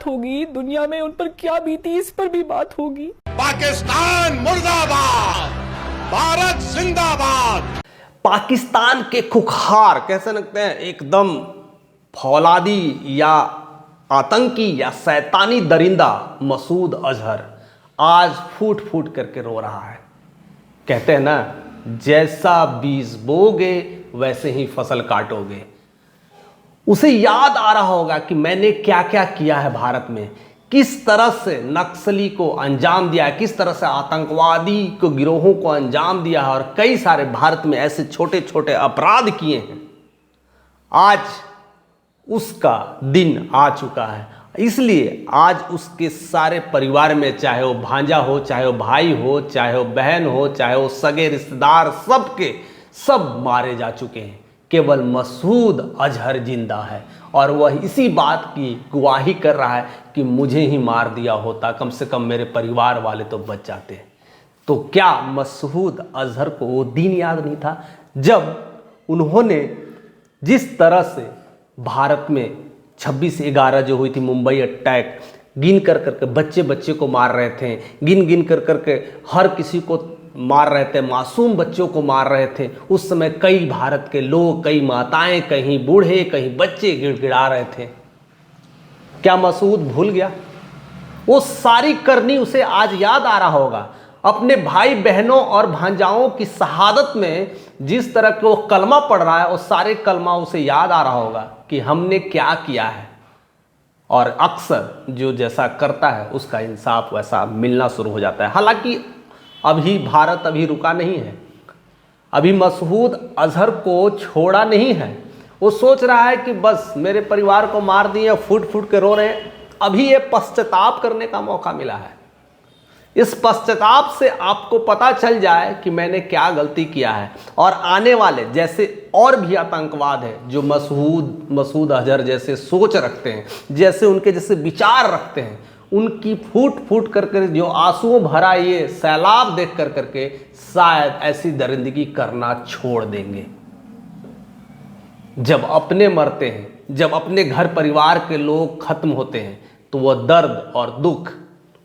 होगी दुनिया में उन पर क्या बीती, इस पर भी बात होगी। पाकिस्तान मुर्दाबाद, भारत जिंदाबाद। पाकिस्तान के खुखार कह सकते हैं एकदम फौलादी या आतंकी या शैतानी दरिंदा मसूद अजहर आज फूट फूट करके रो रहा है। कहते हैं ना, जैसा बीज बोगे वैसे ही फसल काटोगे। उसे याद आ रहा होगा कि मैंने क्या क्या किया है भारत में, किस तरह से नक्सली को अंजाम दिया है, किस तरह से आतंकवादी को गिरोहों को अंजाम दिया है और कई सारे भारत में ऐसे छोटे छोटे अपराध किए हैं। आज उसका दिन आ चुका है, इसलिए आज उसके सारे परिवार में, चाहे वो भांजा हो, चाहे वो भाई हो, चाहे वो बहन हो, चाहे वो सगे रिश्तेदार, सबके सब मारे जा चुके हैं। केवल मसूद अजहर जिंदा है और वह इसी बात की गवाही कर रहा है कि मुझे ही मार दिया होता, कम से कम मेरे परिवार वाले तो बच जाते। तो क्या मसूद अजहर को वो दिन याद नहीं था जब उन्होंने जिस तरह से भारत में 26/11 जो हुई थी मुंबई अटैक, गिन कर करके बच्चे बच्चे को मार रहे थे, गिन गिन कर करके हर किसी को मार रहे थे, मासूम बच्चों को मार रहे थे। उस समय कई भारत के लोग, कई माताएं, कहीं बूढ़े, कहीं बच्चे गिड़गिड़ा रहे थे। क्या मसूद भूल गया? वो सारी करनी उसे आज याद आ रहा होगा। अपने भाई बहनों और भांजाओं की शहादत में जिस तरह के वो कलमा पढ़ रहा है, वो सारे कलमा उसे याद आ रहा होगा कि हमने क्या किया है। और अक्सर जो जैसा करता है उसका इंसाफ वैसा मिलना शुरू हो जाता है। हालांकि अभी भारत अभी रुका नहीं है, अभी मसूद अजहर को छोड़ा नहीं है। वो सोच रहा है कि बस मेरे परिवार को मार दिए, फूट फूट के रो रहे हैं। अभी ये पश्चाताप करने का मौका मिला है। इस पश्चाताप से आपको पता चल जाए कि मैंने क्या गलती किया है और आने वाले जैसे और भी आतंकवाद है जो मसूद अजहर जैसे सोच रखते हैं, जैसे उनके जैसे विचार रखते हैं, उनकी फूट फूट करके जो आंसुओं भरा ये सैलाब देख कर करके शायद ऐसी दरिंदगी करना छोड़ देंगे। जब अपने मरते हैं, जब अपने घर परिवार के लोग खत्म होते हैं, तो वह दर्द और दुख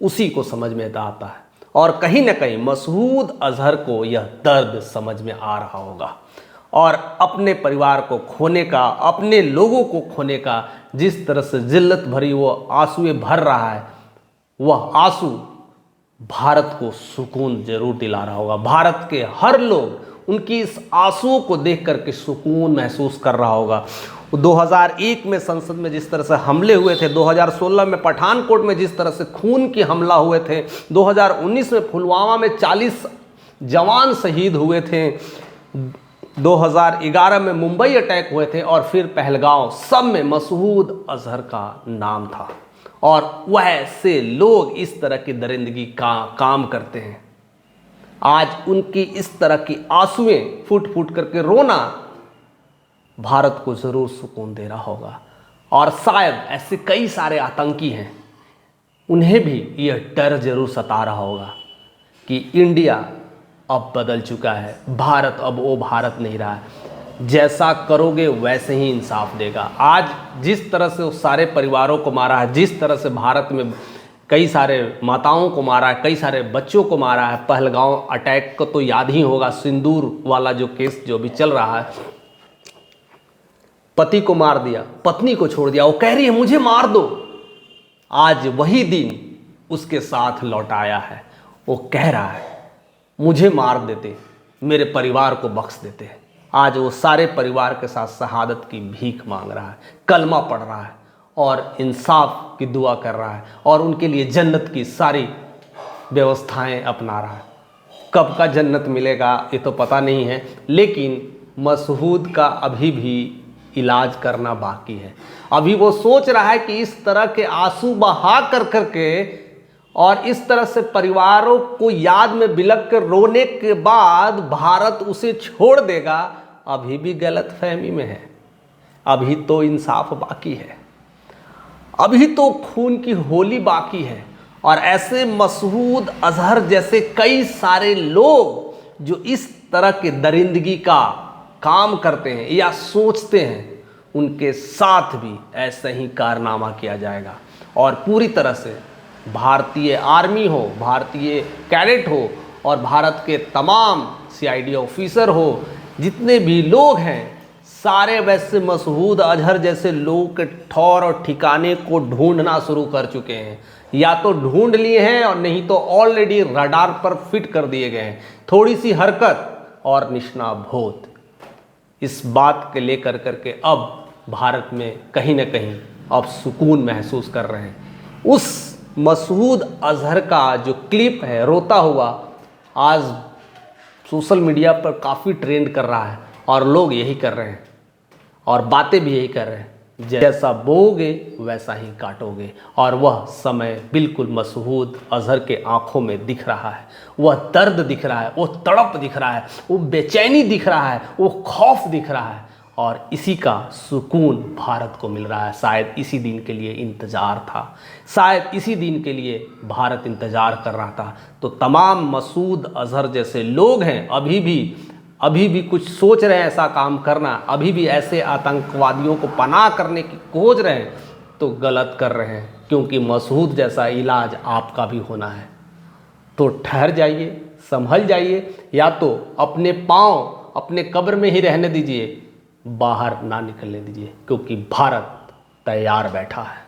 उसी को समझ में आता है। और कहीं ना कहीं मसूद अजहर को यह दर्द समझ में आ रहा होगा और अपने परिवार को खोने का, अपने लोगों को खोने का जिस तरह से जिल्लत भरी वो आंसुएं भर रहा है, वह आंसू भारत को सुकून जरूर दिला रहा होगा। भारत के हर लोग उनकी इस आंसुओं को देख करके सुकून महसूस कर रहा होगा। 2001 में संसद में जिस तरह से हमले हुए थे, 2016 में पठानकोट में जिस तरह से खून की हमला हुए थे, 2019 में पुलवामा में 40 जवान शहीद हुए थे, 2011 में मुंबई अटैक हुए थे और फिर पहलगांव, सब में मसूद अजहर का नाम था। और वैसे लोग इस तरह की दरिंदगी का काम करते हैं। आज उनकी इस तरह की आंसुएं फूट फूट करके रोना भारत को ज़रूर सुकून दे रहा होगा। और शायद ऐसे कई सारे आतंकी हैं, उन्हें भी यह डर जरूर सता रहा होगा कि इंडिया अब बदल चुका है, भारत अब वो भारत नहीं रहा है, जैसा करोगे वैसे ही इंसाफ देगा। आज जिस तरह से उस सारे परिवारों को मारा है, जिस तरह से भारत में कई सारे माताओं को मारा है, कई सारे बच्चों को मारा है, पहलगांव अटैक को तो याद ही होगा, सिंदूर वाला जो केस जो भी चल रहा है, पति को मार दिया, पत्नी को छोड़ दिया, वो कह रही है मुझे मार दो। आज वही दिन उसके साथ लौट आया है। वो कह रहा है मुझे मार देते, मेरे परिवार को बख्श देते। आज वो सारे परिवार के साथ शहादत की भीख मांग रहा है, कलमा पढ़ रहा है और इंसाफ की दुआ कर रहा है और उनके लिए जन्नत की सारी व्यवस्थाएं अपना रहा है। कब का जन्नत मिलेगा ये तो पता नहीं है, लेकिन मसूद का अभी भी इलाज करना बाकी है। अभी वो सोच रहा है कि इस तरह के आंसू बहा कर करके और इस तरह से परिवारों को याद में बिलख कर रोने के बाद भारत उसे छोड़ देगा। अभी भी गलतफहमी में है, अभी तो इंसाफ बाकी है, अभी तो खून की होली बाकी है। और ऐसे मसूद अजहर जैसे कई सारे लोग जो इस तरह के दरिंदगी का काम करते हैं या सोचते हैं, उनके साथ भी ऐसा ही कारनामा किया जाएगा। और पूरी तरह से भारतीय आर्मी हो, भारतीय कैडेट हो और भारत के तमाम CID ऑफिसर हो, जितने भी लोग हैं, सारे वैसे मसूद अजहर जैसे लोगों के ठौर और ठिकाने को ढूंढना शुरू कर चुके हैं। या तो ढूंढ लिए हैं और नहीं तो ऑलरेडी रडार पर फिट कर दिए गए हैं। थोड़ी सी हरकत और निशानाभोत इस बात के लेकर करके अब भारत में कहीं ना कहीं अब सुकून महसूस कर रहे हैं। उस मसूद अजहर का जो क्लिप है रोता हुआ, आज सोशल मीडिया पर काफ़ी ट्रेंड कर रहा है और लोग यही कर रहे हैं और बातें भी यही कर रहे हैं, जैसा बोओगे वैसा ही काटोगे। और वह समय बिल्कुल मसूद अजहर के आंखों में दिख रहा है, वह दर्द दिख रहा है, वो तड़प दिख रहा है, वो बेचैनी दिख रहा है, वो खौफ दिख रहा है और इसी का सुकून भारत को मिल रहा है। शायद इसी दिन के लिए इंतज़ार था, शायद इसी दिन के लिए भारत इंतज़ार कर रहा था। तो तमाम मसूद अजहर जैसे लोग हैं अभी भी कुछ सोच रहे हैं ऐसा काम करना, अभी भी ऐसे आतंकवादियों को पनाह करने की खोज रहे हैं, तो गलत कर रहे हैं, क्योंकि मसूद जैसा इलाज आपका भी होना है। तो ठहर जाइए, संभल जाइए, या तो अपने पाँव अपने कब्र में ही रहने दीजिए, बाहर ना निकलने दीजिए, क्योंकि भारत तैयार बैठा है।